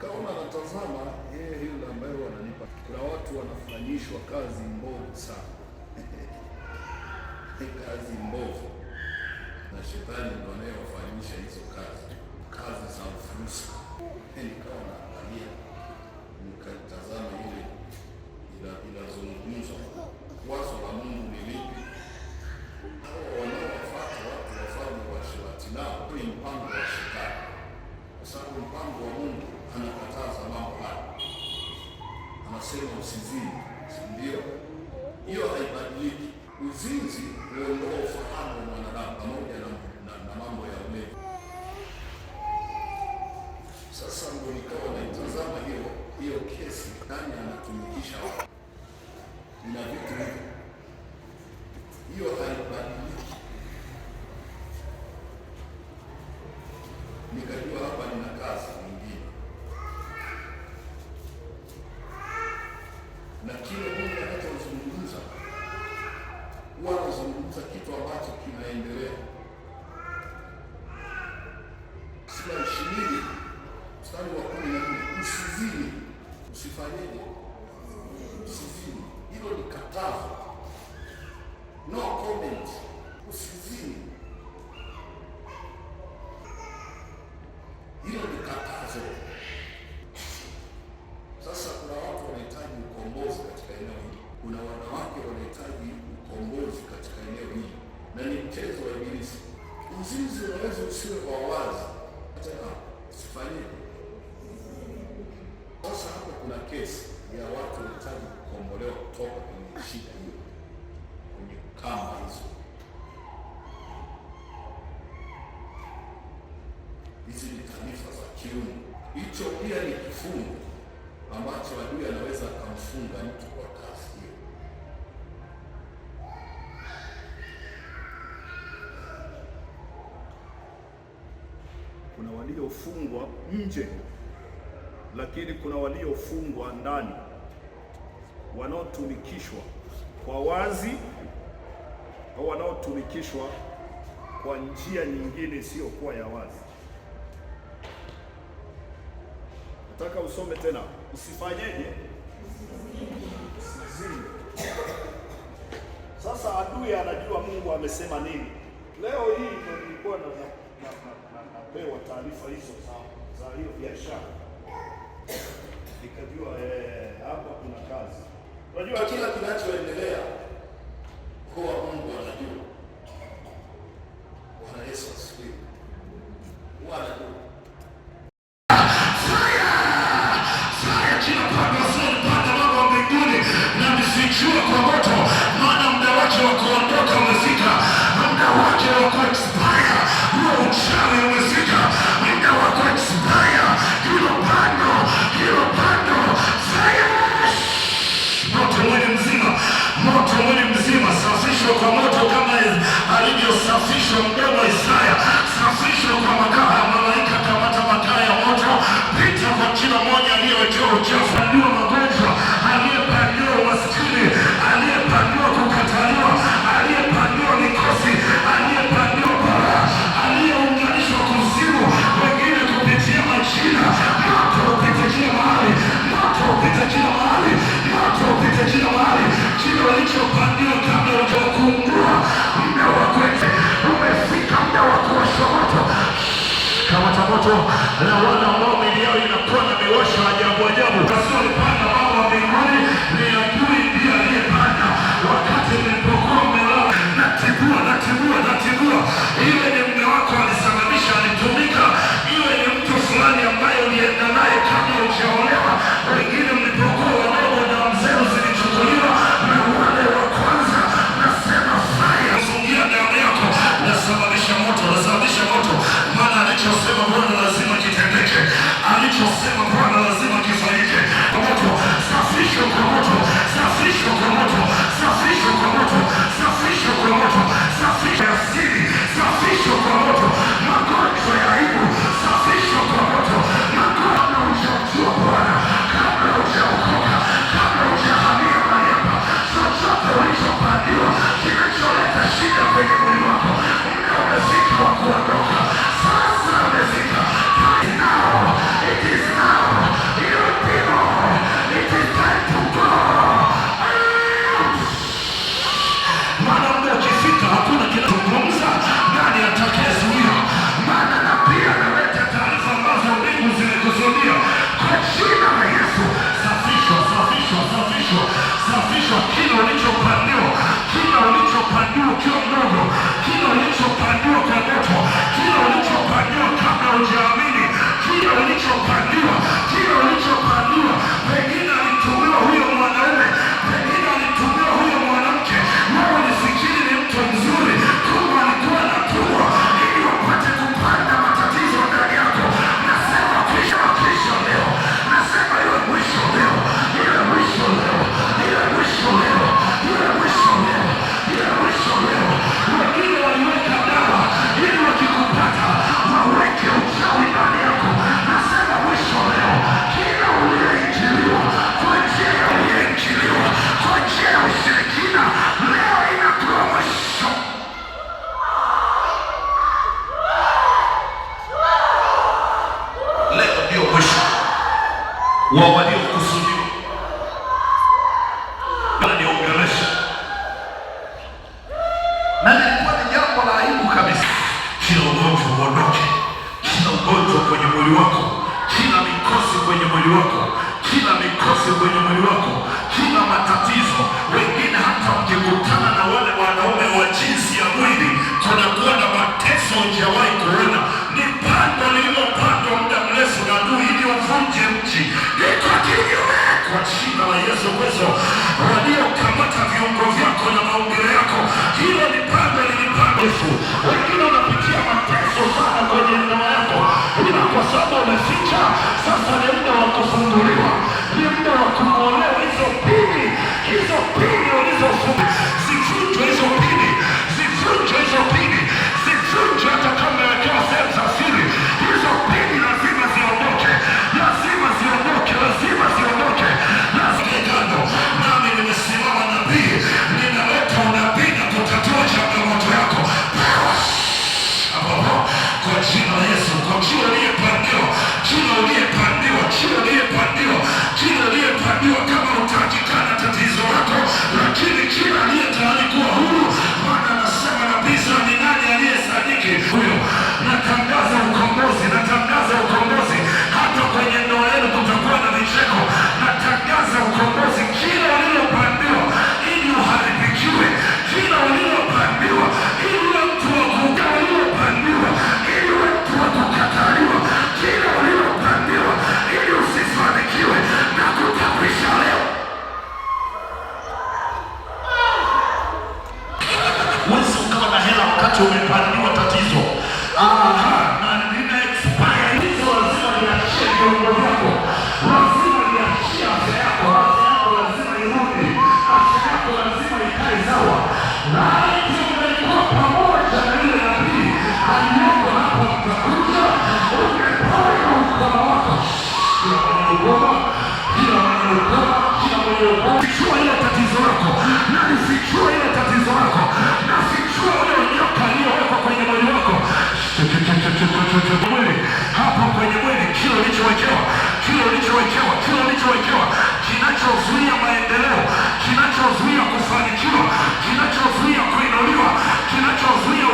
Nikaona natazama hili ambayo wananipa. Kuna watu wanafanyishwa kazi mbovu sana kazi mbovu, na shetani ndio anayewafanyisha hizo kazi za fursa. Nikawa naangalia, nikatazama ile inazungumzwa wazo la Mungu ni lipi. Hao wanaowafuata watu wafanye uasherati nao ni mpango wa shetani, kwa sababu mpango wa Mungu anakataza mambo haya, anasema usizini, si ndio? Hiyo haibadiliki. Uzinzi huondoa ufahamu wa mwanadamu pamoja na mambo ya ulevi. Sasa ndio nikawa naitazama hiyo kesi, nani anatumikisha watu na vitu hivyo. Hiyo haibadiliki. Nikajua hapa nina kazi nyingine, na kile Mungu anachozungumza huwa anazungumza kitu ambacho kinaendelea. Sura 20 mstari wa 14, usizini. Usifanyeje? Usizini. Hilo ni katazo, no comment. Usizini, hilo ni katazo. Sasa kuna watu wanahitaji ukombozi katika eneo hili, kuna wanawake wanahitaji ukombozi katika eneo hili, na ni mchezo wa Ibilisi. Uzinzi unaweza usiwe kwa wazi, tena usifanyike. Sasa hapo kuna kesi ya watu wanahitaji kukombolewa kutoka kwenye shida hiyo, kwenye kamba hizo. Hizi ni taarifa za kiungu. Hicho pia ni kifungo ambacho adui anaweza akamfunga mtu kwa kazi hiyo. Kuna waliofungwa nje, lakini kuna waliofungwa ndani, wanaotumikishwa kwa wazi au wanaotumikishwa kwa njia nyingine isiyokuwa ya wazi. Nataka usome tena, usifanyeje? Usizini. Sasa adui anajua Mungu amesema nini. Leo hii ndio nilikuwa napewa taarifa hizo za hiyo biashara, nikajua hapa kuna kazi. Unajua kila kinachoendelea kwa Mungu anajua. Bwana Yesu asifiwe. Anajua. Jua kwa moto, maana muda wake wa kuondoka umefika, muda wake wa kuexpire. Huo uchawi umefika, muda wa kuexpire. Hilo pando, fire! Moto mwili mzima, safishwa kwa moto kama alivyosafishwa mdomo wa Isaya. wa waliokusudiwa. Niongelesha na nilikuwa ni jambo la aibu kabisa. Kila ugonjwa uondoke, kila ugonjwa kwenye mwili wako, kila mikosi kwenye mwili wako, kila mikosi kwenye mwili wako, kila matatizo. Wengine hata mkikutana na wale wanaume wa jinsi ya mwili, kunakuwa na mateso hujawahi kuona. Ni pando lililopandwa muda mrefu na adui ili uvunje mchi. Niko kinyume kwa jina la Yesu Kristo. Waliokamata viungo vyako na maumbile yako, hilo ni pando lilipandwa. Wengine unapitia mateso sana kwenye ndoa yako, ila kwa sababu umeficha, sasa ni muda wa kufunguliwa, ni muda wa kuolewa. Hizo pini ulizofunga zivunjwe, hizo pini zivunjwe, hizo pini zivunjwe. Hata kama umewekewa sehemu za siri, hizo pini lazima ziondoke, lazima ziondoke, lazima ziondoke. Kando nami nimesimama nabii, ninaleta unabii na kutatua changamoto yako kwa jina la Yesu. Kwa kila uliyepandiwa, kila uliyepandiwa, kila uliyepandiwa, kila uliyepandiwa kama utakikana tatizo lako, lakini kila aliye tayari kuwa huru, Bwana anasema nabii, ni nani aliyesadiki huyo? Natangaza ukombozi, natangaza ukombozi. Hata kwenye ndoa yenu kutakuwa na vicheko. Natangaza ukombozi. Kila ulilopandiwa ili uharibikiwe, kila ulilopandiwa ili mtu wa kukaa, ulilopandiwa ili mtu wa kukataliwa, kila ulilopandiwa ili usifanikiwe, na kutakwisha leo. Wewe ukawa na hela wakati umepandiwa tatizo. Na nina expire hizo, lazima niachie viungo vyako, lazima niachie afya yako, afya yako lazima irudi, afya yako lazima ikae sawa. Na hiyo umekuwa pamoja na ile nabii aliyoko hapo, mtakuja umepaya ukoma wako. Kila mwenye ukoma, kila mwenye ukoma, kila mwenye ukoma, fichua ile tatizo lako, na nifichua ile tatizo lako, na fichua ile nyoka iliyowekwa kwenye mwili wako. Mwili hapo kwenye mwili, kile ulichowekewa, kile ulichowekewa, kile ulichowekewa, kinachozuia maendeleo, kinachozuia kufanikiwa, kinachozuia kuinuliwa, kinachozuia